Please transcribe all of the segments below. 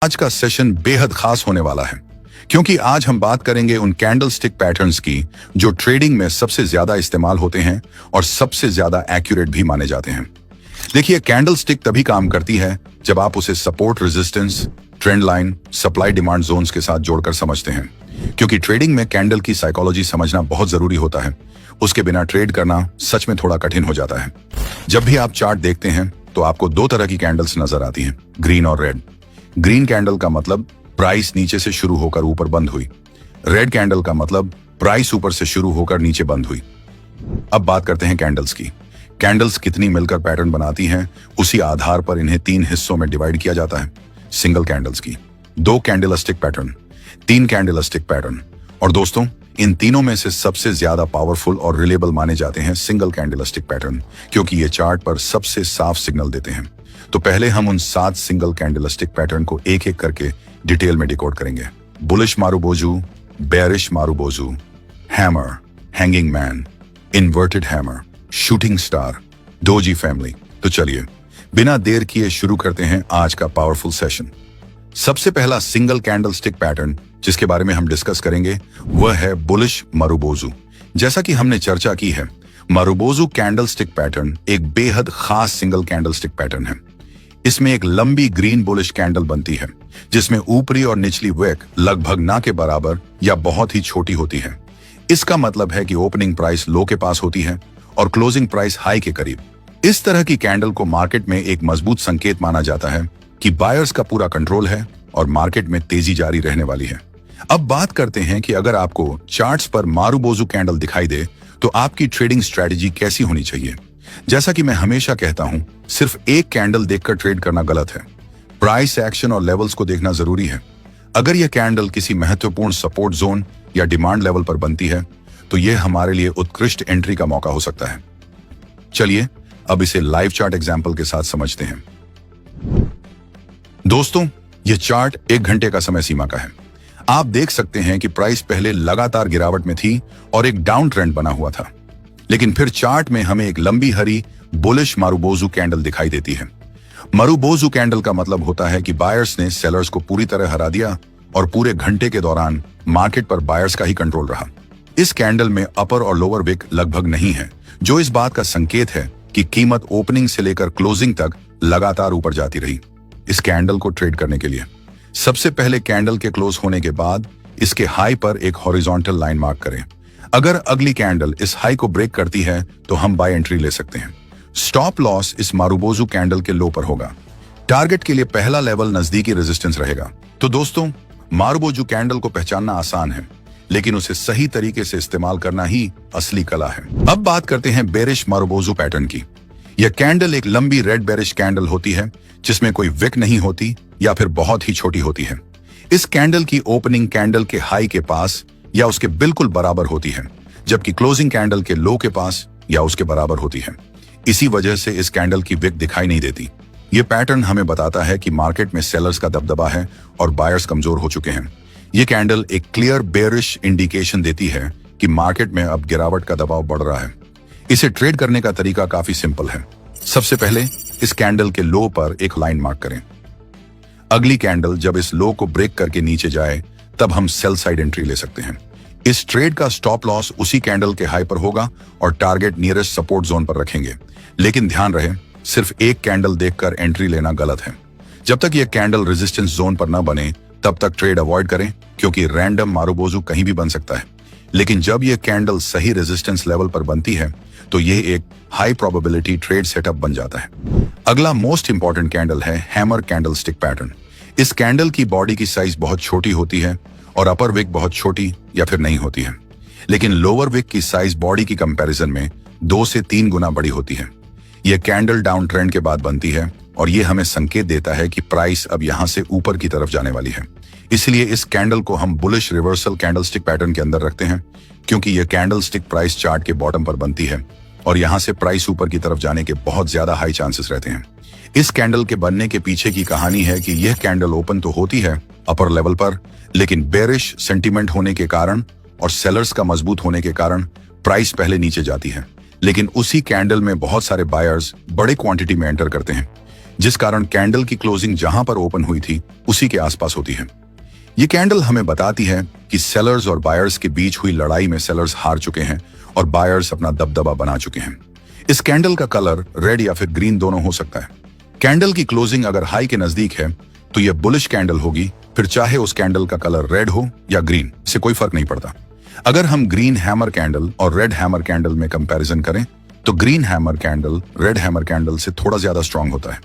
आज का सेशन बेहद खास होने वाला है क्योंकि आज हम बात करेंगे उन कैंडल स्टिक पैटर्न्स की जो ट्रेडिंग में सबसे ज्यादा इस्तेमाल होते हैं और सबसे ज्यादा एक्यूरेट भी माने जाते हैं। देखिए, कैंडल स्टिक तभी काम करती है जब आप उसे support, resistance, trend line, supply demand zones के साथ जोड़कर समझते हैं, क्योंकि ट्रेडिंग में कैंडल की साइकोलॉजी समझना बहुत जरूरी होता है। उसके बिना ट्रेड करना सच में थोड़ा कठिन हो जाता है। जब भी आप चार्ट देखते हैं तो आपको दो तरह की कैंडल्स नजर आती हैं, ग्रीन और रेड। ग्रीन कैंडल का मतलब प्राइस नीचे से शुरू होकर ऊपर बंद हुई। रेड कैंडल का मतलब प्राइस ऊपर से शुरू होकर नीचे बंद हुई। अब बात करते हैं कैंडल्स की। कैंडल्स कितनी मिलकर पैटर्न बनाती हैं, उसी आधार पर इन्हें तीन हिस्सों में डिवाइड किया जाता है। सिंगल कैंडल्स की, दो कैंडलस्टिक पैटर्न, तीन कैंडलस्टिक पैटर्न। और दोस्तों, इन तीनों में से सबसे ज्यादा पावरफुल और रिलेबल माने जाते हैं सिंगल कैंडलस्टिक पैटर्न, क्योंकि ये चार्ट पर सबसे साफ सिग्नल देते हैं। तो पहले हम उन 7 सिंगल कैंडलस्टिक पैटर्न को एक एक करके डिटेल में डिकोड करेंगे। Bullish marubozu, bearish marubozu, hammer, hanging man, inverted hammer, shooting star, doji family. तो चलिए बिना देर किए शुरू करते हैं आज का पावरफुल सेशन। सबसे पहला सिंगल कैंडलस्टिक पैटर्न जिसके बारे में हम डिस्कस करेंगे वह है बुलिश मारुबोजू। जैसा कि हमने चर्चा की है, मारुबोजू कैंडलस्टिक पैटर्न एक बेहद खास सिंगल कैंडलस्टिक पैटर्न है। इसमें एक लंबी ग्रीन बुलिश कैंडल बनती है जिसमें ऊपरी और निचली विक लगभग ना के बराबर या बहुत ही छोटी होती है। इसका मतलब है कि ओपनिंग प्राइस लो के पास होती है और क्लोजिंग प्राइस हाई के करीब। इस तरह की कैंडल को मार्केट में एक मजबूत संकेत माना जाता है कि बायर्स का पूरा कंट्रोल है और मार्केट में तेजी जारी रहने वाली है। अब बात करते हैं कि अगर आपको चार्ट्स पर मारुबोजू कैंडल दिखाई दे तो आपकी ट्रेडिंग स्ट्रेटजी कैसी होनी चाहिए। जैसा कि मैं हमेशा कहता हूं, सिर्फ एक कैंडल देखकर ट्रेड करना गलत है। प्राइस एक्शन और लेवल्स को देखना जरूरी है। अगर यह कैंडल किसी महत्वपूर्ण सपोर्ट जोन या डिमांड लेवल पर बनती है तो यह हमारे लिए उत्कृष्ट एंट्री का मौका हो सकता है। चलिए अब इसे लाइव चार्ट एग्जांपल के साथ समझते हैं। दोस्तों, यह चार्ट 1 घंटे का समय सीमा का है। आप देख सकते हैं कि प्राइस पहले लगातार गिरावट में थी और एक डाउन ट्रेंड बना हुआ था, लेकिन फिर चार्ट में हमें एक लंबी हरी बुलिश मारुबोजू कैंडल दिखाई देती है। मारुबोजू कैंडल का मतलब होता है कि बायर्स ने सेलर्स को पूरी तरह हरा दिया और पूरे घंटे के दौरान मार्केट पर बायर्स का ही कंट्रोल रहा। इस कैंडल में अपर और लोअर विक लगभग नहीं है, जो इस बात का संकेत है कि कीमत ओपनिंग से लेकर क्लोजिंग तक लगातार ऊपर जाती रही। इस कैंडल को ट्रेड करने के लिए सबसे पहले कैंडल के क्लोज होने के बाद इसके हाई पर एक हॉरिजॉन्टल लाइन मार्क करें। अगर अगली कैंडल इस हाई को ब्रेक करती है तो हम बाय एंट्री ले सकते हैं। स्टॉप लॉस इस मारुबोजू कैंडल के लो पर होगा। टारगेट के लिए पहला लेवल नजदीकी रेजिस्टेंस रहेगा। तो दोस्तों, मारुबोजू कैंडल को पहचानना आसान है, लेकिन उसे सही तरीके से इस्तेमाल करना ही असली कला है। अब बात करते हैं बेरिश मारुबोजू पैटर्न की। यह कैंडल एक लंबी रेड बेरिश कैंडल होती है जिसमें कोई विक नहीं होती या फिर बहुत ही छोटी होती है। इस कैंडल की ओपनिंग कैंडल के हाई के पास या उसके बिल्कुल बराबर होती है, जबकि क्लोजिंग कैंडल के लो के पास या उसके बराबर होती है। इसी वजह से इस कैंडल की विक दिखाई नहीं देती। ये पैटर्न हमें बताता है कि मार्केट में सेलर्स का दबदबा है और बायर्स कमजोर हो चुके हैं। ये कैंडल एक क्लियर बेरिश इंडिकेशन देती है कि मार्केट में अब गिरावट का दबाव बढ़ रहा है। इसे ट्रेड करने का तरीका काफी सिंपल है। सबसे पहले इस कैंडल के लो पर एक लाइन मार्क करें। अगली कैंडल जब इस लो को ब्रेक करके नीचे जाए तब हम सेल साइड एंट्री ले सकते हैं। इस ट्रेड का स्टॉप लॉस उसी कैंडल के हाई पर होगा और टारगेट नियरेस्ट सपोर्ट जोन पर रखेंगे। लेकिन ध्यान रहे, सिर्फ एक कैंडल देखकर एंट्री लेना गलत है। जब तक यह कैंडल रेजिस्टेंस जोन पर न बने तब तक ट्रेड अवॉइड करें, क्योंकि रैंडम मारुबोजू कहीं भी बन सकता है। लेकिन जब यह कैंडल सही रेजिस्टेंस लेवल पर बनती है तो यह एक हाई प्रोबेबिलिटी ट्रेड सेटअप बन जाता है। अगला मोस्ट इंपॉर्टेंट कैंडल है हैमर कैंडलस्टिक पैटर्न। इस कैंडल की बॉडी की साइज बहुत छोटी होती है और अपर विक बहुत छोटी या फिर नहीं होती है, लेकिन लोअर विक की साइज बॉडी की कंपैरिजन में 2 से 3 गुना बड़ी होती है। यह कैंडल डाउन ट्रेंड के बाद बनती है और यह हमें संकेत देता है कि प्राइस अब यहां से ऊपर की तरफ जाने वाली है। इसलिए इस कैंडल को हम बुलिश रिवर्सल कैंडलस्टिक पैटर्न के अंदर रखते हैं, क्योंकि यह कैंडलस्टिक प्राइस चार्ट के बॉटम पर बनती है और यहां से प्राइस ऊपर की तरफ जाने के बहुत ज्यादा हाई चांसेस रहते हैं। इस कैंडल के बनने के पीछे की कहानी है कि यह कैंडल ओपन तो होती है अपर लेवल पर, लेकिन बेरिश सेंटीमेंट होने के कारण और सेलर्स का मजबूत होने के कारण प्राइस पहले नीचे जाती है। लेकिन उसी कैंडल में बहुत सारे बायर्स बड़े क्वांटिटी में एंटर करते हैं। जिस कारण कैंडल की क्लोजिंग जहां पर ओपन हुई थी उसी के आसपास होती है। ये कैंडल हमें बताती है कि सेलर्स और बायर्स के बीच हुई लड़ाई में सेलर्स हार चुके हैं और बायर्स अपना दबदबा बना चुके हैं। इस कैंडल का कलर रेड या फिर ग्रीन दोनों हो सकता है। कैंडल की क्लोजिंग अगर हाई के नजदीक है तो यह बुलिश कैंडल होगी, फिर चाहे उस कैंडल का कलर रेड हो या ग्रीन, इससे कोई फर्क नहीं पड़ता। अगर हम ग्रीन हैमर कैंडल और रेड हैमर कैंडल में कंपैरिजन करें तो green hammer candle red hammer candle से थोड़ा ज्यादा स्ट्रांग होता है,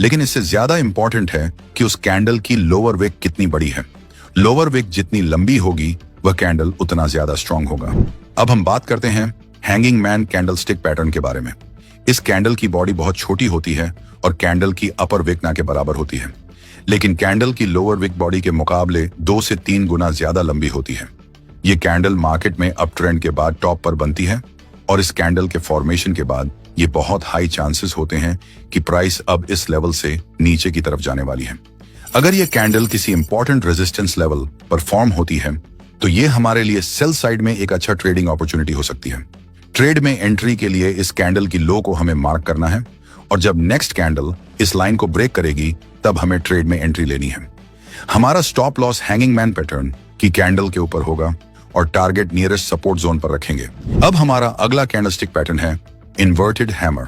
लेकिन इससे ज्यादा इंपॉर्टेंट है कि उस कैंडल की लोअर विक कितनी बड़ी है। लोअर विक जितनी लंबी होगी वह कैंडल उतना ज्यादा स्ट्रांग होगा। अब हम बात करते हैं hanging man candle stick pattern के बारे में। इस कैंडल की बॉडी बहुत छोटी होती है और कैंडल की अपर विक ना के बराबर होती है, लेकिन कैंडल की लोअर विक बॉडी के मुकाबले 2 से 3 गुना ज्यादा लंबी होती है। ये कैंडल मार्केट में अप ट्रेंड के बाद टॉप पर बनती है और इस कैंडल के फॉर्मेशन के बाद ये बहुत हाई चांसेस होते हैं कि प्राइस अब इस लेवल से नीचे की तरफ जाने वाली है। अगर ये कैंडल किसी इंपॉर्टेंट रेजिस्टेंस लेवल पर फॉर्म होती है तो ये हमारे लिए सेल साइड में एक अच्छा ट्रेडिंग अपॉर्चुनिटी हो सकती है। ट्रेड में एंट्री के लिए इस कैंडल की लो को हमें मार्क करना है और जब नेक्स्ट कैंडल इस लाइन को ब्रेक करेगी तब हमें ट्रेड में एंट्री लेनी है। हमारा stop loss hanging man pattern की कैंडल के ऊपर होगा और टारगेट नियरेस्ट सपोर्ट जोन पर रखेंगे। अब हमारा अगला कैंडलस्टिक पैटर्न है इन्वर्टेड हैमर।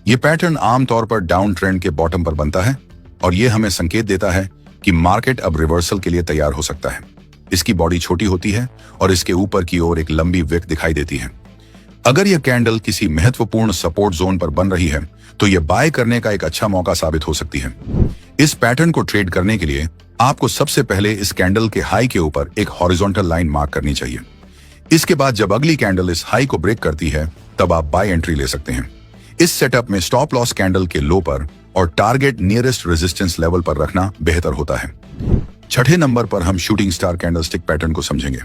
ये पैटर्न आमतौर पर डाउन ट्रेंड के बॉटम पर बनता है और ये हमें संकेत देता है कि मार्केट अब रिवर्सल के लिए तैयार हो सकता है। इसकी बॉडी छोटी होती है और इसके ऊपर की ओर एक लंबी विक दिखाई देती है। अगर यह कैंडल किसी महत्वपूर्ण सपोर्ट जोन पर बन रही है तो यह बाय करने का एक अच्छा मौका साबित हो सकती है। इस पैटर्न को ट्रेड करने के लिए आपको सबसे पहले इस कैंडल के हाई के ऊपर एक हॉरिजॉन्टल लाइन मार्क करनी चाहिए। इसके बाद जब अगली कैंडल इस हाई को ब्रेक करती है तब आप बाय एंट्री ले सकते हैं। इस सेटअप में स्टॉप लॉस कैंडल के लो पर और टारगेट नियरेस्ट रेजिस्टेंस लेवल पर रखना बेहतर होता है। छठे नंबर पर हम शूटिंग स्टार कैंडलस्टिक पैटर्न को समझेंगे।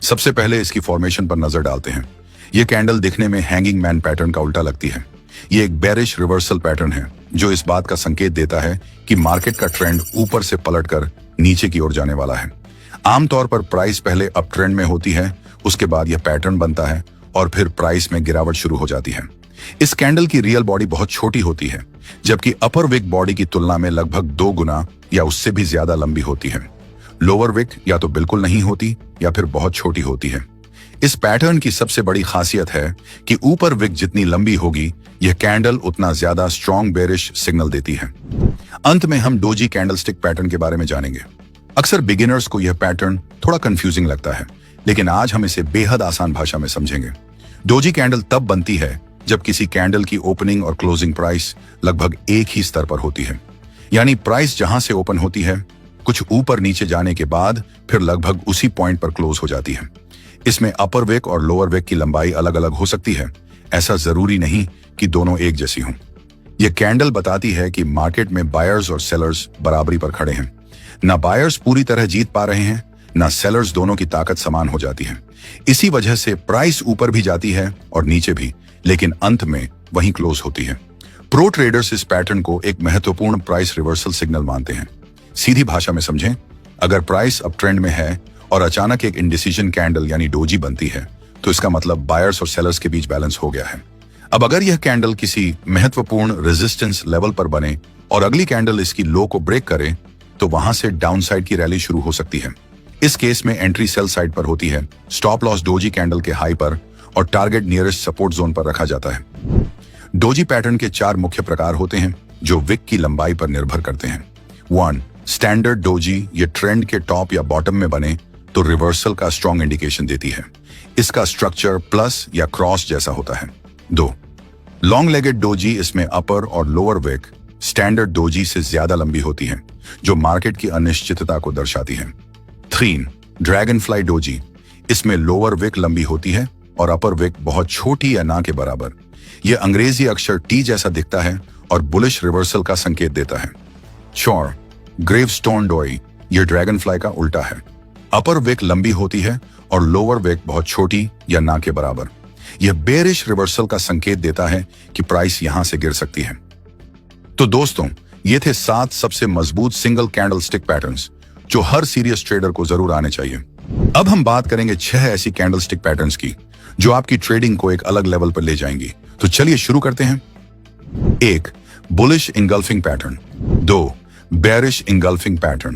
सबसे पहले इसकी फॉर्मेशन पर नजर डालते हैं। यह कैंडल दिखने में हैंगिंग मैन पैटर्न का उल्टा लगती है। यह एक बेरिश रिवर्सल पैटर्न है जो इस बात का संकेत देता है कि मार्केट का ट्रेंड ऊपर से पलटकर नीचे की ओर जाने वाला है। आमतौर पर प्राइस पहले अप ट्रेंड में होती है, उसके बाद यह पैटर्न बनता है और फिर प्राइस में गिरावट शुरू हो जाती है। इस कैंडल की रियल बॉडी बहुत छोटी होती है, जबकि अपर विक बॉडी की तुलना में लगभग 2 गुना या उससे भी ज्यादा लंबी होती है। लोअर विक या तो बिल्कुल नहीं होती या फिर बहुत छोटी होती है। इस पैटर्न की सबसे बड़ी खासियत है कि ऊपर विक जितनी लंबी होगी यह कैंडल उतना ज्यादा स्ट्रॉन्ग बेरिश सिग्नल देती है। अंत में हम डोजी कैंडलस्टिक पैटर्न के बारे में जानेंगे। अक्सर बिगिनर्स को यह पैटर्न थोड़ा कंफ्यूजिंग लगता है, लेकिन आज हम इसे बेहद आसान भाषा में समझेंगे। डोजी कैंडल तब बनती है जब किसी कैंडल की ओपनिंग और क्लोजिंग प्राइस लगभग एक ही स्तर पर होती है, यानी प्राइस जहां से ओपन होती है कुछ ऊपर नीचे जाने के बाद फिर लगभग उसी पॉइंट पर क्लोज हो जाती है। इसमें अपर विक और लोअर विक की लंबाई अलग अलग हो सकती है। ऐसा जरूरी नहीं कि दोनों एक जैसी हों। यह कैंडल बताती है कि मार्केट में बायर्स और सेलर्स बराबरी पर खड़े हैं। ना बायर्स पूरी तरह जीत पा रहे हैं, ना सेलर्स, दोनों की ताकत समान हो जाती है। इसी वजह से प्राइस ऊपर भी जाती है और नीचे भी, लेकिन अंत में वहीं क्लोज होती है। प्रो ट्रेडर्स इस पैटर्न को एक महत्वपूर्ण प्राइस रिवर्सल सिग्नल मानते हैं। सीधी भाषा में समझें, अगर प्राइस अप ट्रेंड में है और अचानक एक इंडिसीजन कैंडल यानी डोजी बनती है तो इसका मतलब बायर्स और सेलर्स के बीच बैलेंस हो गया है। अब अगर यह कैंडल किसी महत्वपूर्ण रेजिस्टेंस लेवल पर बने और अगली कैंडल इसकी लो को ब्रेक करे तो वहां से डाउनसाइड की रैली शुरू हो सकती है। इस केस में एंट्री सेल साइड पर होती है, स्टॉप लॉस डोजी कैंडल के हाई पर और टारगेट नियरेस्ट सपोर्ट जोन पर रखा जाता है। डोजी पैटर्न के 4 मुख्य प्रकार होते हैं जो विक की लंबाई पर निर्भर करते हैं। 1. स्टैंडर्ड डोजी, ये ट्रेंड के टॉप या बॉटम में बने तो रिवर्सल का स्ट्रॉन्ग इंडिकेशन देती है। इसका स्ट्रक्चर प्लस या क्रॉस जैसा होता है। 2. लॉन्ग लेगेड डोजी, इसमें अपर और लोअर विक स्टैंडर्ड डोजी से ज्यादा लंबी होती है जो मार्केट की अनिश्चितता को दर्शाती है। 3. ड्रैगन फ्लाई डोजी, इसमें लोअर विक लंबी होती है और अपर विक बहुत छोटी या ना के बराबर। यह अंग्रेजी अक्षर टी जैसा दिखता है और बुलिश रिवर्सल का संकेत देता है। 4. ग्रेवस्टोन डोई, यह ड्रैगन फ्लाई का उल्टा है। अपर विक लंबी होती है और लोअर विक बहुत छोटी या ना के बराबर। यह बेरिश रिवर्सल का संकेत देता है कि प्राइस यहां से गिर सकती है। तो दोस्तों, ये थे 7 सबसे मजबूत सिंगल कैंडल स्टिक पैटर्न्स जो हर सीरियस ट्रेडर को जरूर आने चाहिए। अब हम बात करेंगे 6 ऐसी कैंडल स्टिक पैटर्न्स की जो आपकी ट्रेडिंग को एक अलग लेवल पर ले जाएंगी। तो चलिए शुरू करते हैं। 1. Bullish engulfing pattern. 2 bearish engulfing pattern.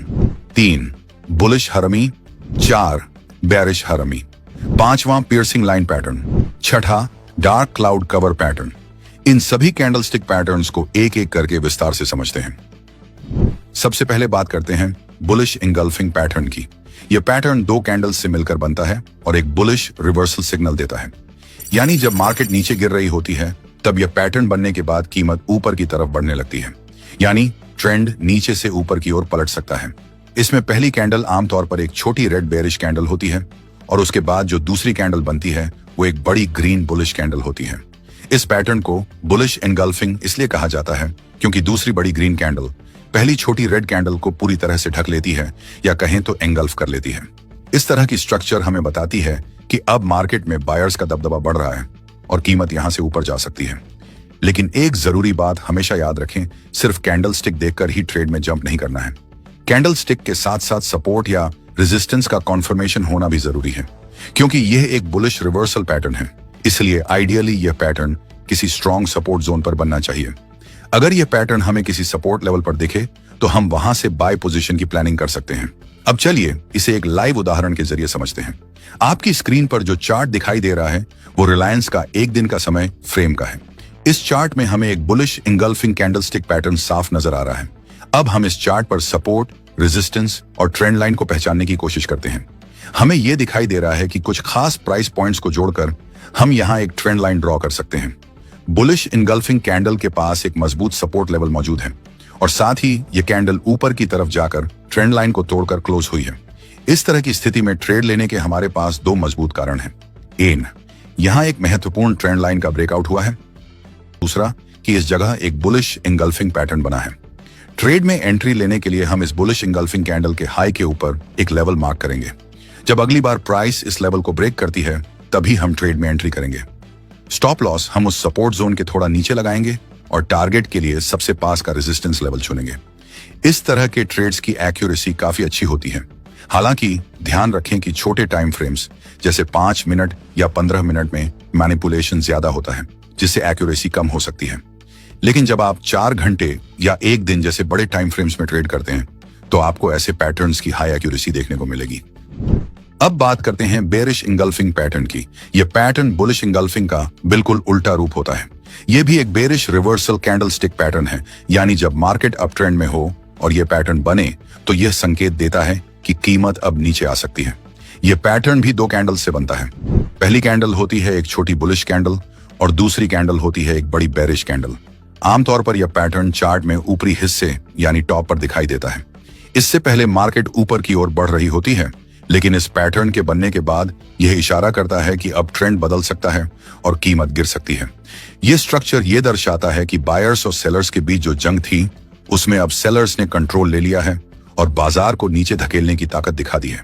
3 bullish harami. 4 bearish harami. 5वां पियर्सिंग लाइन पैटर्न। 6ठा डार्क क्लाउड कवर पैटर्न। इन सभी कैंडलस्टिक पैटर्न्स को एक एक करके विस्तार से समझते हैं। सबसे पहले बात करते हैं बुलिश इंगल्फिंग पैटर्न की। यह पैटर्न 2 कैंडल्स से मिलकर बनता है और एक बुलिश रिवर्सल सिग्नल देता है। यानी जब मार्केट नीचे गिर रही होती है तब यह पैटर्न बनने के बाद कीमत ऊपर की तरफ बढ़ने लगती है, यानी ट्रेंड नीचे से ऊपर की ओर पलट सकता है। इसमें पहली कैंडल आमतौर पर एक छोटी रेड बेरिश कैंडल होती है और उसके बाद जो दूसरी कैंडल बनती है वो एक बड़ी ग्रीन बुलिश कैंडल होती है। इस पैटर्न को बुलिश एनगल्फिंग इसलिए कहा जाता है क्योंकि दूसरी बड़ी ग्रीन कैंडल पहली छोटी रेड कैंडल को पूरी तरह से ढक लेती है या कहें तो एंगल्फ कर लेती है। इस तरह की स्ट्रक्चर हमें बताती है कि अब मार्केट में बायर्स का दबदबा बढ़ रहा है और कीमत यहां से ऊपर जा सकती है। लेकिन एक जरूरी बात हमेशा याद रखें, सिर्फ कैंडल स्टिक देखकर ही ट्रेड में जंप नहीं करना है। कैंडल स्टिक के साथ साथ सपोर्ट या रेजिस्टेंस का कॉन्फर्मेशन होना भी जरूरी है, क्योंकि यह एक बुलिश रिवर्सल पैटर्न है। इसलिए आइडियली यह पैटर्न किसी स्ट्रॉन्ग सपोर्ट जोन पर बनना चाहिए। अगर यह पैटर्न हमें किसी सपोर्ट लेवल पर दिखे तो हम वहां से बाय पोजीशन की प्लानिंग कर सकते हैं। अब चलिए इसे एक लाइव उदाहरण के जरिए समझते हैं। आपकी स्क्रीन पर जो चार्ट दिखाई दे रहा है वो रिलायंस का एक दिन का समय फ्रेम का है। इस चार्ट में हमें एक बुलिश इंगल्फिंग कैंडलस्टिक पैटर्न साफ नजर आ रहा है। अब हम इस चार्ट पर सपोर्ट, रेजिस्टेंस और ट्रेंड लाइन को पहचानने की कोशिश करते हैं। हमें यह दिखाई दे रहा है कि कुछ खास प्राइस पॉइंट्स को जोड़कर हम यहां एक ट्रेंड लाइन ड्रॉ कर सकते हैं। बुलिश इंगल्फिंग कैंडल के पास एक मजबूत सपोर्ट लेवल मौजूद है और साथ ही यह कैंडल ऊपर की तरफ जाकर ट्रेंड लाइन को तोड़कर क्लोज हुई है। इस तरह की स्थिति में ट्रेड लेने के हमारे पास 2 मजबूत कारण हैं। एक, यहां एक महत्वपूर्ण ट्रेंड लाइन का ब्रेकआउट हुआ है। दूसरा कि इस जगह एक बुलिश इंगल्फिंग पैटर्न बना है। ट्रेड में एंट्री लेने के लिए हम इस बुलिश इंगल्फिंग कैंडल के हाई के ऊपर एक लेवल मार्क करेंगे। जब अगली बार प्राइस इस लेवल को ब्रेक करती है तभी हम ट्रेड में एंट्री करेंगे। स्टॉप लॉस हम उस सपोर्ट जोन के थोड़ा नीचे लगाएंगे और टारगेट के लिए सबसे पास का रेजिस्टेंस लेवल चुनेंगे। इस तरह के ट्रेड्स की एक्यूरेसी काफी अच्छी होती है। हालांकि ध्यान रखें कि छोटे टाइम फ्रेम्स जैसे 5 मिनट या 15 मिनट में मैनिपुलेशन ज्यादा होता है, जिससे एक्यूरेसी कम हो सकती है। लेकिन जब आप 4 घंटे या 1 दिन जैसे बड़े टाइम फ्रेम्स में ट्रेड करते हैं तो आपको ऐसे पैटर्न्स की हाई एक्यूरेसी देखने को मिलेगी। अब बात करते हैं बेरिश इंगल्फिंग पैटर्न की। यह पैटर्न बुलिश इंगल्फिंग का बिल्कुल उल्टा रूप होता है। यह भी एक बेरिश रिवर्सल कैंडलस्टिक पैटर्न है, यानी जब मार्केट अप ट्रेंड में हो और यह पैटर्न बने तो यह संकेत देता है कि कीमत अब नीचे आ सकती है। यह पैटर्न भी 2 कैंडल से बनता है। पहली कैंडल होती है एक छोटी बुलिश कैंडल और दूसरी कैंडल होती है एक बड़ी बेरिश कैंडल। आमतौर पर यह पैटर्न चार्ट में ऊपरी हिस्से यानी टॉप पर दिखाई देता है। इससे पहले मार्केट ऊपर की ओर बढ़ रही होती है, लेकिन इस पैटर्न के बनने के बाद यह इशारा करता है कि अब ट्रेंड बदल सकता है और कीमत गिर सकती है। यह स्ट्रक्चर यह दर्शाता है कि बायर्स और सेलर्स के बीच जो जंग थी उसमें अब सेलर्स ने कंट्रोल ले लिया है और बाजार को नीचे धकेलने की ताकत दिखा दी है।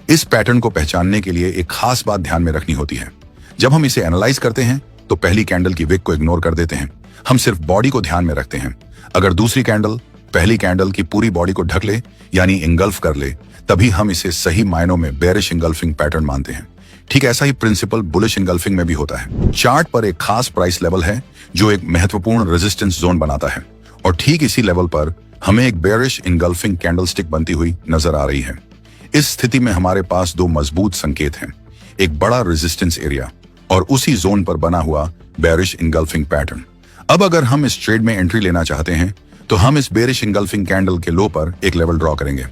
इस पैटर्न को पहचानने के लिए एक खास बात ध्यान में रखनी होती है। जब हम इसे एनालाइज करते हैं तो पहली कैंडल की विक को इग्नोर कर देते हैं, हम सिर्फ बॉडी को ध्यान में रखते हैं। अगर दूसरी कैंडल पहली कैंडल की पूरी बॉडी को ढक ले यानी इंगल्फ कर ले, तभी हम इसे सही मायनों में बेरिश इंगल्फिंग पैटर्न मानते हैं। ठीक ऐसा ही प्रिंसिपल बुलिश इंगल्फिंग में भी होता है। चार्ट पर एक खास प्राइस लेवल है जो एक महत्वपूर्ण रेजिस्टेंस जोन बनाता है और ठीक इसी लेवल पर हमें एक बेरिश इंगल्फिंग कैंडलस्टिक बनती हुई नजर आ रही है। इस स्थिति में हमारे पास 2 मजबूत संकेत हैं, एक बड़ा रेजिस्टेंस एरिया और उसी जोन पर बना हुआ बेरिश इंगल्फिंग पैटर्न। अब अगर हम इस ट्रेड में एंट्री लेना चाहते हैं तो हम इस बेरिश इंगल्फिंग कैंडल के लो पर एक लेवल ड्रॉ करेंगे।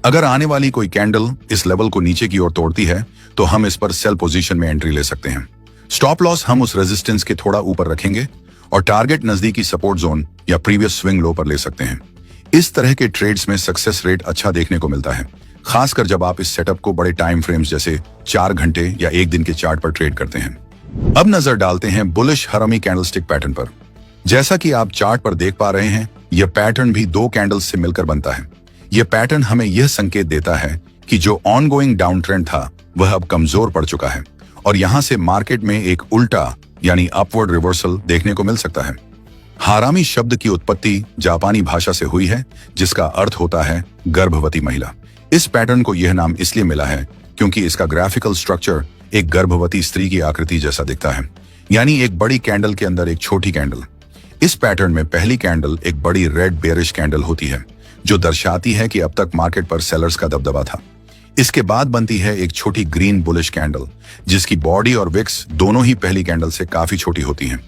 अगर आने वाली कोई कैंडल इस लेवल को नीचे की ओर तोड़ती है तो हम इस पर सेल पोजीशन में एंट्री ले सकते हैं। स्टॉप लॉस हम उस रेजिस्टेंस के थोड़ा ऊपर रखेंगे और टारगेट नजदीकी सपोर्ट जोन या प्रीवियस स्विंग लो पर ले सकते हैं। इस तरह के ट्रेड्स में सक्सेस रेट अच्छा देखने को मिलता है, खासकर जब आप इस सेटअप को बड़े टाइम फ्रेम्स जैसे 4 घंटे या 1 दिन के चार्ट पर ट्रेड करते हैं। अब नजर डालते हैं बुलिश हरमी कैंडलस्टिक पैटर्न पर। जैसा कि आप चार्ट पर देख पा रहे हैं, यह पैटर्न भी 2 कैंडल्स से मिलकर बनता है। यह पैटर्न हमें यह संकेत देता है कि जो ऑनगोइंग डाउन ट्रेंड था वह अब कमजोर पड़ चुका है और यहां से मार्केट में एक उल्टा यानी अपवर्ड रिवर्सल देखने को मिल सकता है। हारामी शब्द की उत्पत्ति जापानी भाषा से हुई है, जिसका अर्थ होता है गर्भवती महिला। इस पैटर्न को यह नाम इसलिए मिला है क्योंकि इसका ग्राफिकल स्ट्रक्चर एक गर्भवती स्त्री की आकृति जैसा दिखता है, यानी एक बड़ी कैंडल के अंदर एक छोटी कैंडल। इस पैटर्न में पहली कैंडल एक बड़ी रेड बेरिश कैंडल होती है, जो दर्शाती है कि अब तक मार्केट पर सेलर्स का दबदबा था। इसके बाद बनती है एक छोटी ग्रीन बुलिश कैंडल, जिसकी बॉडी और विक्स दोनों ही पहली कैंडल से काफी छोटी होती हैं।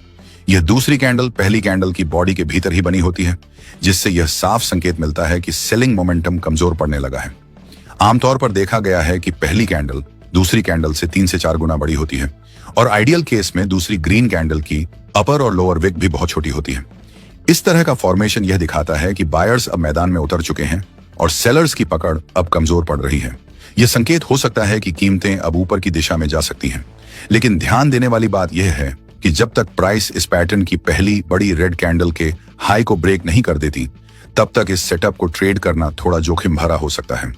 यह दूसरी कैंडल पहली कैंडल की बॉडी के भीतर ही बनी होती है, जिससे यह साफ संकेत मिलता है कि सेलिंग मोमेंटम कमजोर पड़ने लगा है। आमतौर पर देखा गया है कि पहली कैंडल दूसरी कैंडल से 3 से 4 गुना बड़ी होती है, और आइडियल केस में दूसरी ग्रीन कैंडल की अपर और लोअर विक भी बहुत छोटी होती है। इस तरह का फॉर्मेशन यह दिखाता है कि बायर्स अब मैदान में उतर चुके हैं और सेलर्स की पकड़ अब कमजोर पड़ रही है। यह संकेत हो सकता है कि कीमतें अब ऊपर की दिशा में जा सकती हैं, लेकिन ध्यान देने वाली बात यह है कि जब तक प्राइस इस पैटर्न की पहली बड़ी रेड कैंडल के हाई को ब्रेक नहीं कर देती, तब तक इस सेटअप को ट्रेड करना थोड़ा जोखिम भरा हो सकता है।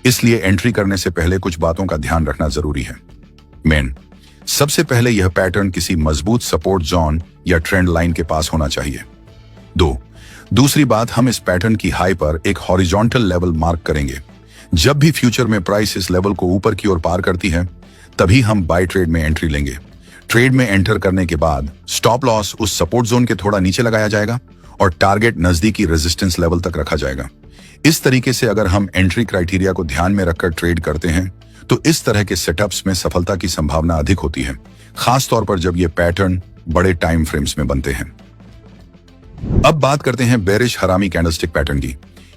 इसलिए एंट्री करने से पहले कुछ बातों का ध्यान रखना जरूरी है। सबसे पहले यह पैटर्न किसी मजबूत सपोर्ट जोन या ट्रेंड लाइन के पास होना चाहिए। दूसरी बात, हम इस पैटर्न की हाई पर एक हॉरिजॉन्टल लेवल मार्क करेंगे। जब भी फ्यूचर में प्राइस इस लेवल को ऊपर की ओर पार करती है, तभी हम बाय ट्रेड में एंट्री लेंगे। ट्रेड में एंटर करने के बाद स्टॉप लॉस उस सपोर्ट जोन के थोड़ा नीचे लगाया जाएगा और टारगेट नजदीकी रेजिस्टेंस लेवल तक रखा जाएगा। इस तरीके से अगर हम एंट्री क्राइटेरिया को ध्यान में रखकर ट्रेड करते हैं, तो इस तरह के सेटअप्स में सफलता की संभावना अधिक होती है, खासतौर पर जब ये पैटर्न बड़े टाइम फ्रेम्स में बनते हैं। अब बात करते हैं बेरिश हरामी कैंडलस्टिक पैटर्न की।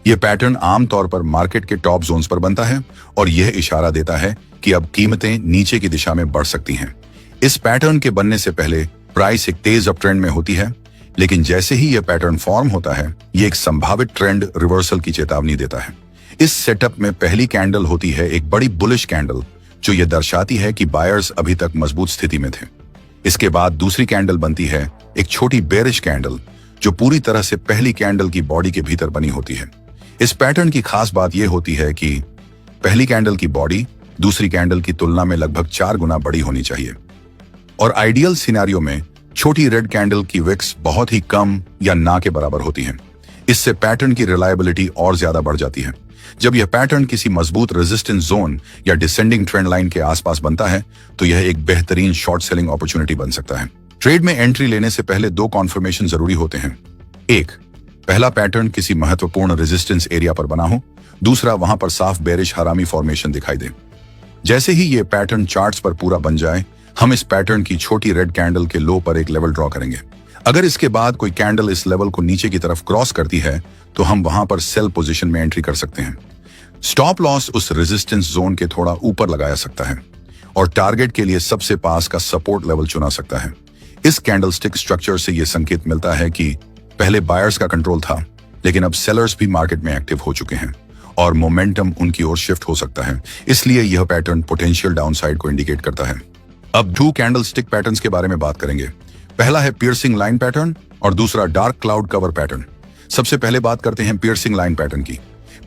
यह पैटर्न आमतौर पर मार्केट के टॉप जोन्स पर बनता है और यह इशारा देता है कि अब कीमतें नीचे की दिशा में बढ़ सकती हैं। इस पैटर्न के बनने से पहले प्राइस एक तेज अप ट्रेंड में होती है, लेकिन जैसे ही यह पैटर्न फॉर्म होता है, यह एक संभावित ट्रेंड रिवर्सल की चेतावनी देता है। इस सेटअप में पहली कैंडल होती है एक बड़ी बुलिश कैंडल, जो यह दर्शाती है कि बायर्स अभी तक मजबूत स्थिति में थे। इसके बाद दूसरी कैंडल बनती है एक छोटी बेरिश कैंडल, जो पूरी तरह से पहली कैंडल की बॉडी के भीतर बनी होती है। इस पैटर्न की खास बात यह होती है कि पहली कैंडल की बॉडी दूसरी कैंडल की तुलना में लगभग 4 गुना बड़ी होनी चाहिए, और आइडियल सिनेरियो में छोटी रेड कैंडल की विक्स बहुत ही कम या ना के बराबर होती हैं। इससे पैटर्न की रिलायबिलिटी और ज्यादा बढ़ जाती है। जब यह पैटर्न किसी मजबूत रेजिस्टेंस जोन या डिसेंडिंग ट्रेंड लाइन के आसपास बनता है, तो यह एक बेहतरीन शॉर्ट सेलिंग अपॉर्चुनिटी बन सकता है। ट्रेड में एंट्री लेने से पहले 2 कॉन्फर्मेशन जरूरी होते हैं। एक, पहला पैटर्न किसी महत्वपूर्ण रेजिस्टेंस एरिया पर बना हो। दूसरा, वहां पर साफ बेरिश हरामी फॉर्मेशन दिखाई दे। जैसे ही ये पैटर्न चार्ट्स पर पूरा बन जाए, हम इस पैटर्न की छोटी रेड कैंडल के लो पर एक लेवल ड्रॉ करेंगे। अगर इसके बाद कोई कैंडल इस लेवल को नीचे की तरफ क्रॉस करती है, तो हम वहां पर सेल पोजीशन में एंट्री कर सकते हैं। स्टॉप लॉस उस रेजिस्टेंस जोन के थोड़ा ऊपर लगाया सकता है और टारगेट के लिए सबसे पास का सपोर्ट लेवल चुना सकता है। इस कैंडलस्टिक स्ट्रक्चर से यह संकेत मिलता है कि पहले बायर्स का कंट्रोल था, लेकिन अब सेलर्स भी मार्केट में एक्टिव हो चुके हैं और मोमेंटम उनकी ओर शिफ्ट हो सकता है। इसलिए यह पैटर्न पोटेंशियल डाउनसाइड को इंडिकेट करता है। अब 2 कैंडलस्टिक पैटर्न्स के बारे में बात करेंगे। पहला है पियर्सिंग लाइन पैटर्न और दूसरा डार्क क्लाउड कवर पैटर्न। सबसे पहले बात करते हैं पियर्सिंग लाइन पैटर्न की।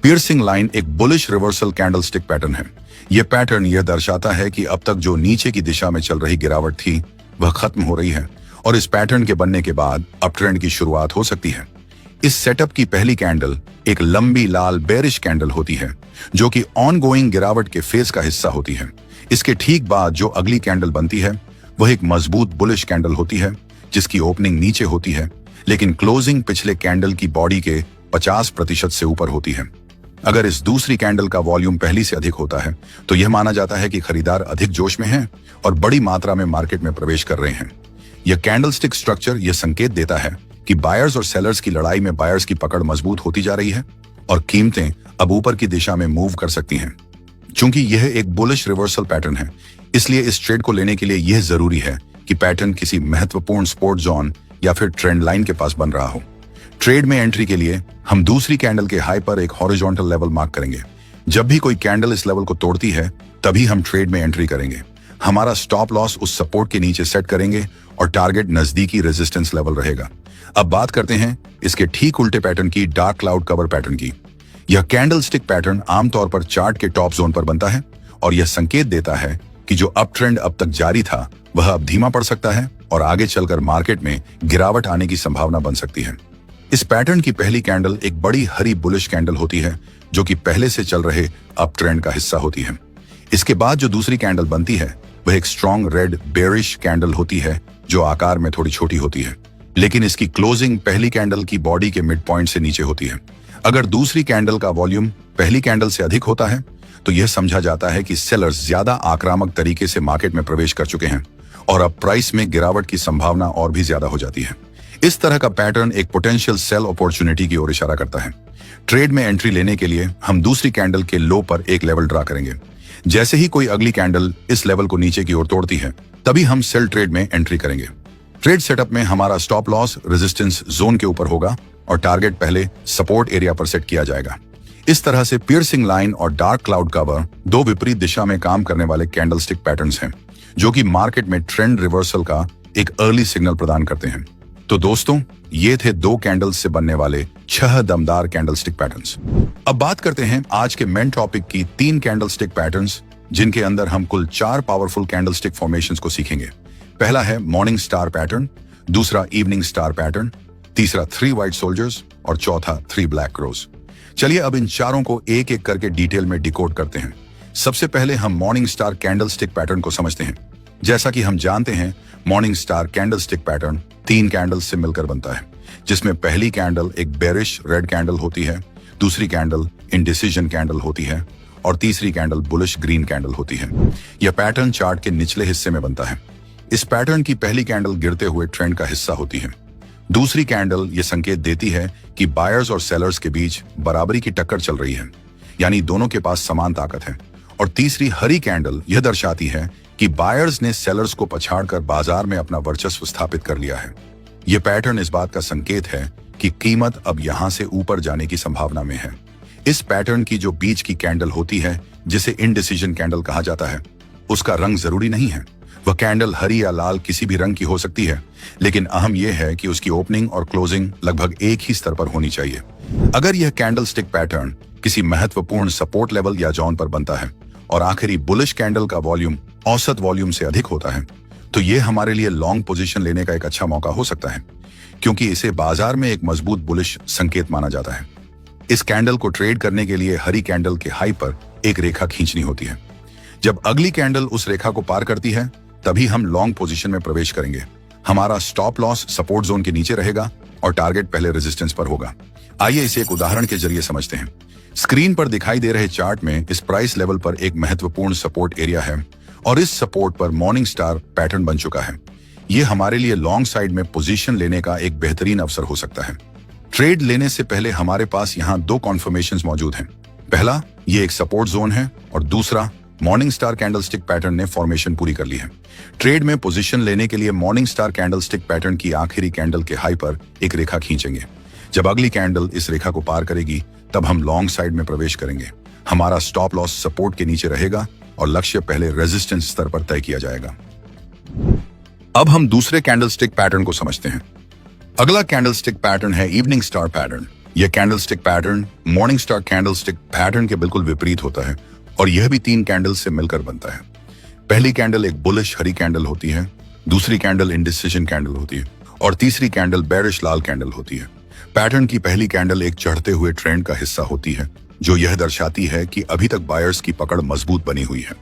पियर्सिंग लाइन एक बुलिश रिवर्सल कैंडलस्टिक पैटर्न है। यह पैटर्न यह दर्शाता है कि अब तक जो नीचे की दिशा में चल रही गिरावट थी, वह खत्म हो रही है और इस पैटर्न के बनने के बाद अप ट्रेंड की शुरुआत हो सकती है। इस सेटअप की पहली कैंडल एक लंबी लाल बेरिश कैंडल होती है, जो कि ऑनगोइंग गिरावट के फेज का हिस्सा होती है। इसके ठीक बाद जो अगली कैंडल बनती है, वह एक मजबूत बुलिश कैंडल होती है, जिसकी ओपनिंग नीचे होती है, लेकिन क्लोजिंग पिछले कैंडल की बॉडी के 50% से ऊपर होती है। अगर इस दूसरी कैंडल का वॉल्यूम पहली से अधिक होता है, तो यह माना जाता है कि खरीदार अधिक जोश में हैं और बड़ी मात्रा में मार्केट में प्रवेश कर रहे हैं। यह कैंडलस्टिक स्ट्रक्चर यह संकेत देता है कि बायर्स और सेलर्स की लड़ाई में बायर्स की पकड़ मजबूत होती जा रही है और कीमतें अब ऊपर की दिशा में मूव कर सकती हैं। चूंकि यह एक बुलिश रिवर्सल पैटर्न है, इसलिए इस ट्रेड को लेने के लिए यह जरूरी है कि पैटर्न किसी महत्वपूर्ण सपोर्ट जोन या फिर ट्रेंड लाइन के पास बन रहा हो। ट्रेड में एंट्री के लिए हम दूसरी कैंडल के हाई पर एक हॉरिजॉन्टल लेवल मार्क करेंगे। जब भी कोई कैंडल इस लेवल को तोड़ती है, तभी हम ट्रेड में एंट्री करेंगे। हमारा स्टॉप लॉस उस सपोर्ट के नीचे सेट करेंगे और टारगेट नजदीकी रेजिस्टेंस लेवल रहेगा। अब बात करते हैं इसके ठीक उल्टे पैटर्न की, डार्क क्लाउड कवर पैटर्न की। यह कैंडलस्टिक पैटर्न आमतौर पर चार्ट के टॉप जोन पर बनता है और यह संकेत देता है कि जो अप ट्रेंड अब तक जारी था, वह अब धीमा पड़ सकता है और आगे चलकर मार्केट में गिरावट आने की संभावना बन सकती है। इस पैटर्न की पहली कैंडल एक बड़ी हरी बुलिश कैंडल होती है, जो कि पहले से चल रहे अप ट्रेंड का हिस्सा होती है। इसके बाद जो दूसरी कैंडल बनती है, वह एक स्ट्रॉन्ग रेड बेरिश कैंडल होती है, जो आकार में थोड़ी छोटी होती है। लेकिन इसकी क्लोजिंग पहली कैंडल की बॉडी के मिड पॉइंट से नीचे होती है। अगर दूसरी कैंडल का वॉल्यूम पहली कैंडल से अधिक होता है तो यह समझा जाता है कि सेलर्स ज्यादा आक्रामक तरीके से मार्केट में प्रवेश कर चुके हैं और अब प्राइस में गिरावट की संभावना और भी ज्यादा हो जाती है। इस तरह का पैटर्न एक पोटेंशियल सेल अपॉर्चुनिटी की ओर इशारा करता है। ट्रेड में एंट्री लेने के लिए हम दूसरी कैंडल के लो पर एक लेवल ड्रा करेंगे। जैसे ही कोई अगली कैंडल इस लेवल को नीचे की ओर तोड़ती है तभी हम सेल ट्रेड में एंट्री करेंगे। ट्रेड सेटअप में हमारा स्टॉप लॉस रेजिस्टेंस जोन के ऊपर होगा और टारगेट पहले सपोर्ट एरिया पर सेट किया जाएगा। इस तरह से पियर्सिंग लाइन और डार्क क्लाउड कवर दो विपरीत दिशा में काम करने वाले कैंडलस्टिक पैटर्न्स हैं, जो कि मार्केट में ट्रेंड रिवर्सल का एक अर्ली सिग्नल प्रदान करते हैं। तो दोस्तों, ये थे दो कैंडल्स से बनने वाले 6 दमदार कैंडलस्टिक पैटर्न्स। अब बात करते हैं आज के मेन टॉपिक की 3 कैंडलस्टिक पैटर्न्स, जिनके अंदर हम कुल 4 पावरफुल कैंडलस्टिक फॉर्मेशंस को सीखेंगे। पहला है मॉर्निंग स्टार पैटर्न, दूसरा इवनिंग स्टार पैटर्न, तीसरा 3 व्हाइट सोल्जर्स और चौथा 3 ब्लैक क्रोस। चलिए अब इन चारों को एक एक करके डिटेल में डिकोड करते हैं। सबसे पहले हम मॉर्निंग स्टार कैंडलस्टिक पैटर्न को समझते हैं। जैसा कि हम जानते हैं, morning star candlestick pattern 3 candles से मिलकर बनता है, जिसमें पहली कैंडल एक बेरिश रेड कैंडल होती है, दूसरी कैंडल इंडिसीजन कैंडल होती है और तीसरी कैंडल बुलिश ग्रीन कैंडल होती है। यह पैटर्न चार्ट के निचले हिस्से में बनता है। इस पैटर्न की पहली कैंडल गिरते हुए ट्रेंड का हिस्सा होती है। दूसरी कैंडल ये संकेत देती है कि बायर्स और सेलर्स के बीच बराबरी की टक्कर चल रही है, यानी दोनों के पास समान ताकत है। और तीसरी हरी कैंडल यह दर्शाती है कि बायर्स ने सेलर्स को पछाड़कर बाजार में अपना वर्चस्व स्थापित कर लिया है। यह पैटर्न इस बात का संकेत है कि कीमत अब यहां से ऊपर जाने की संभावना में है। इस पैटर्न की जो बीच की कैंडल होती है, जिसे इनडिसीजन कैंडल कहा जाता है, उसका रंग जरूरी नहीं है। वह कैंडल हरी या लाल किसी भी रंग की हो सकती है, लेकिन अहम यह है कि उसकी ओपनिंग और क्लोजिंग लगभग एक ही स्तर पर होनी चाहिए। अगर यह कैंडलस्टिक पैटर्न किसी महत्वपूर्ण सपोर्ट लेवल या जोन पर बनता है और आखिरी बुलिश कैंडल का वॉल्यूम औसत वॉल्यूम से अधिक होता है, तो यह हमारे लिए लॉन्ग पोजीशन लेने का एक अच्छा मौका हो सकता है, क्योंकि इसे बाजार में एक मजबूत बुलिश संकेत माना जाता है। इस कैंडल को ट्रेड करने के लिए हरी कैंडल के हाई पर एक रेखा खींचनी होती है। जब अगली कैंडल उस रेखा को पार करती है, तभी हम लॉन्ग पोजीशन में प्रवेश करेंगे। हमारा स्टॉप लॉस सपोर्ट जोन के नीचे रहेगा और टारगेट पहले रेजिस्टेंस पर होगा। आइए इसे एक उदाहरण के जरिए समझते हैं। स्क्रीन पर दिखाई दे रहे चार्ट में इस प्राइस लेवल पर एक महत्वपूर्ण सपोर्ट एरिया है और इस सपोर्ट पर मॉर्निंग स्टार पैटर्न बन चुका है। यह हमारे लिए लॉन्ग साइड में पोजीशन लेने का एक बेहतरीन अवसर हो सकता है। ट्रेड लेने से पहले हमारे पास यहाँ 2 कॉन्फर्मेशंस मौजूद हैं। पहला, ये एक सपोर्ट जोन है और दूसरा, मॉर्निंग स्टार कैंडलस्टिक पैटर्न ने फॉर्मेशन पूरी कर ली है। ट्रेड में पोजीशन लेने के लिए मॉर्निंग स्टार कैंडलस्टिक पैटर्न की आखिरी कैंडल के हाई पर एक रेखा खींचेंगे। जब अगली कैंडल इस रेखा को पार करेगी, तब हम लॉन्ग साइड में प्रवेश करेंगे। हमारा स्टॉप लॉस सपोर्ट के नीचे रहेगा और लक्ष्य पहले रेजिस्टेंस स्तर पर तय किया जाएगा। अब हम दूसरे कैंडलस्टिक पैटर्न को समझते हैं। अगला कैंडलस्टिक पैटर्न है इवनिंग स्टार पैटर्न। यह candlestick pattern morning star candlestick pattern के बिल्कुल विपरीत होता है और यह भी 3 कैंडल से मिलकर बनता है। पहली कैंडल एक बुलिश हरी कैंडल होती है, दूसरी कैंडल इंडिसीजन कैंडल होती है और तीसरी कैंडल बेरिश लाल कैंडल होती है। पैटर्न की पहली कैंडल एक चढ़ते हुए ट्रेंड का हिस्सा होती है, जो यह दर्शाती है कि अभी तक बायर्स की पकड़ मजबूत बनी हुई है।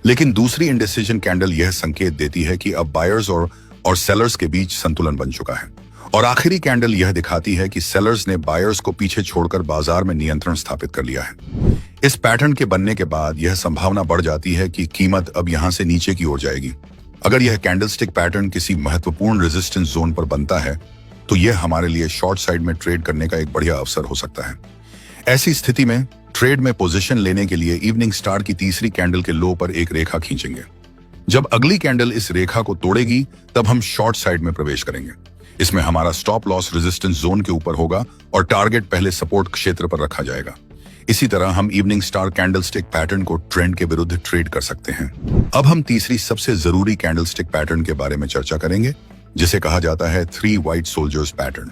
लेकिन दूसरी इंडिसीजन कैंडल यह संकेत देती है कि अब बायर्स और सेलर्स के बीच संतुलन बन चुका है। और आखिरी कैंडल यह दिखाती है कि सेलर्स ने बायर्स को पीछे छोड़कर बाजार में नियंत्रण स्थापित कर लिया है। इस पैटर्न के बनने के बाद यह संभावना बढ़ जाती है कि कीमत अब यहां से नीचे की ओर जाएगी। अगर यह कैंडलस्टिक पैटर्न किसी महत्वपूर्ण रेजिस्टेंस जोन पर बनता है, तो यह हमारे लिए शॉर्ट साइड में ट्रेड करने का एक बढ़िया अवसर हो सकता है। ऐसी स्थिति में ट्रेड में पोजीशन लेने के लिए इवनिंग स्टार की तीसरी कैंडल के लो पर एक रेखा खींचेंगे। जब अगली कैंडल इस रेखा को तोड़ेगी, तब हम शॉर्ट साइड में प्रवेश करेंगे। इसमें हमारा स्टॉप लॉस रेजिस्टेंस जोन के ऊपर होगा और टारगेट पहले सपोर्ट क्षेत्र पर रखा जाएगा। इसी तरह हम इवनिंग स्टार कैंडलस्टिक पैटर्न को ट्रेंड के विरुद्ध ट्रेड कर सकते हैं। अब हम तीसरी सबसे जरूरी कैंडलस्टिक पैटर्न के बारे में चर्चा करेंगे, जिसे कहा जाता है 3 व्हाइट सोल्जर्स पैटर्न।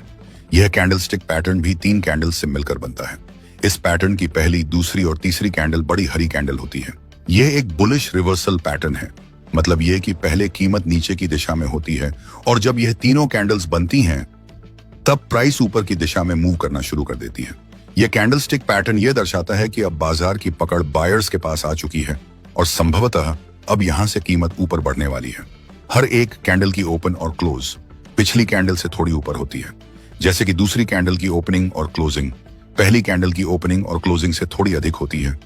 यह कैंडलस्टिक पैटर्न भी 3 कैंडल से मिलकर बनता है। इस पैटर्न की पहली, दूसरी और तीसरी कैंडल बड़ी हरी कैंडल होती है। यह एक बुलिश रिवर्सल पैटर्न है। मतलब यह कि पहले कीमत नीचे की दिशा में होती है और जब यह तीनों कैंडल्स बनती हैं, तब प्राइस ऊपर की दिशा में मूव करना शुरू कर देती है। यह कैंडलस्टिक पैटर्न यह दर्शाता है कि अब बाजार की पकड़ बायर्स के पास आ चुकी है और संभवतः अब यहां से कीमत ऊपर बढ़ने वाली है। हर एक कैंडल की ओपन और क्लोज पिछली कैंडल से थोड़ी ऊपर होती है, जैसे कि दूसरी कैंडल की ओपनिंग और क्लोजिंग पहली कैंडल की ओपनिंग और क्लोजिंग से थोड़ी अधिक होती है,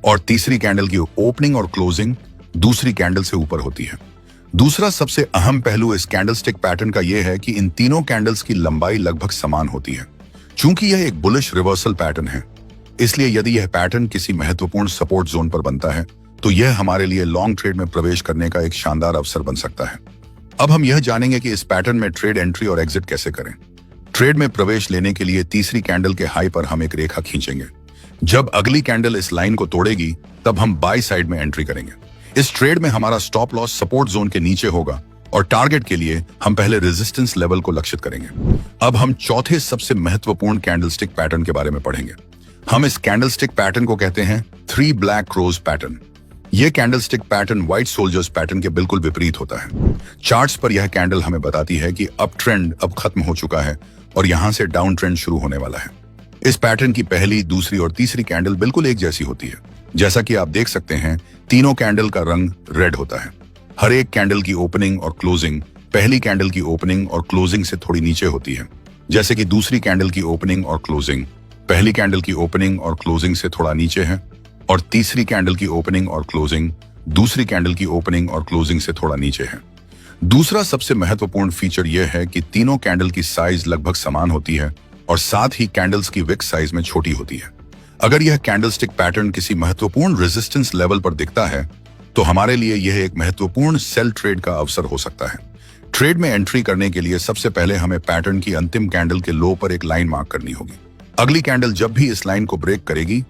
और तीसरी कैंडल की ओपनिंग और क्लोजिंग दूसरी कैंडल से ऊपर होती है। दूसरा सबसे अहम पहलू इस कैंडलस्टिक पैटर्न का यह है कि इन तीनों कैंडल्स की लंबाई लगभग समान होती है। चूंकि यह एक बुलिश रिवर्सल पैटर्न है, इसलिए यदि यह पैटर्न किसी महत्वपूर्ण सपोर्ट जोन पर बनता है तो यह हमारे लिए लॉन्ग ट्रेड में प्रवेश करने का एक शानदार अवसर बन सकता है। अब हम यह जानेंगे कि इस पैटर्न में ट्रेड एंट्री और एग्जिट कैसे करें। ट्रेड में प्रवेश लेने के लिए तीसरी कैंडल के हाई पर हम एक रेखा खींचेंगे। जब अगली कैंडल इस लाइन को तोड़ेगी तब हम बाय साइड में एंट्री करेंगे। इस ट्रेड में हमारा स्टॉप लॉस सपोर्ट जोन के नीचे होगा और टारगेट के लिए हम पहले रेजिस्टेंस लेवल को लक्षित करेंगे। अब हम चौथे सबसे महत्वपूर्ण कैंडलस्टिक पैटर्न के बारे में पढ़ेंगे। हम इस कैंडलस्टिक पैटर्न को कहते हैं 3 ब्लैक क्रोज पैटर्न। यह candlestick pattern white soldiers pattern के बिल्कुल विपरीत होता है। चार्ट्स पर यह कैंडल हमें बताती है कि अप ट्रेंड अब खत्म हो चुका है और यहां से डाउन ट्रेंड शुरू होने वाला है। इस पैटर्न की पहली, दूसरी और तीसरी कैंडल बिल्कुल एक जैसी होती है। जैसा कि आप देख सकते हैं, तीनों कैंडल का रंग रेड होता है। हर एक कैंडल की ओपनिंग और क्लोजिंग पहली कैंडल की ओपनिंग और क्लोजिंग से थोड़ी नीचे होती है, जैसे कि दूसरी कैंडल की ओपनिंग और क्लोजिंग पहली कैंडल की ओपनिंग और क्लोजिंग से थोड़ा नीचे है, और तीसरी कैंडल की ओपनिंग और क्लोजिंग दूसरी कैंडल की ओपनिंग और क्लोजिंग से थोड़ा नीचे है। दूसरा सबसे महत्वपूर्ण फीचर यह है कि तीनों कैंडल की साइज लगभग समान होती है और साथ ही कैंडल्स की विक साइज में छोटी होती है। अगर यह कैंडलस्टिक पैटर्न किसी महत्वपूर्ण रेजिस्टेंस लेवल पर दिखता है तो हमारे लिए यह एक महत्वपूर्ण सेल ट्रेड का अवसर हो सकता है। ट्रेड में एंट्री करने के लिए सबसे पहले हमें पैटर्न की अंतिम कैंडल के लो पर एक लाइन मार्क करनी होगी। अगली कैंडल जब भी इस लाइन को ब्रेक करेगी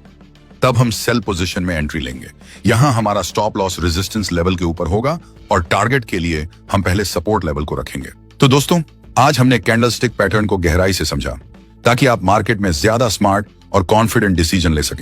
तब हम सेल पोजीशन में एंट्री लेंगे। यहां हमारा स्टॉप लॉस रेजिस्टेंस लेवल के ऊपर होगा और टारगेट के लिए हम पहले सपोर्ट लेवल को रखेंगे। तो दोस्तों, आज हमने कैंडलस्टिक पैटर्न को गहराई से समझा ताकि आप मार्केट में ज्यादा स्मार्ट और कॉन्फिडेंट डिसीजन ले सकें।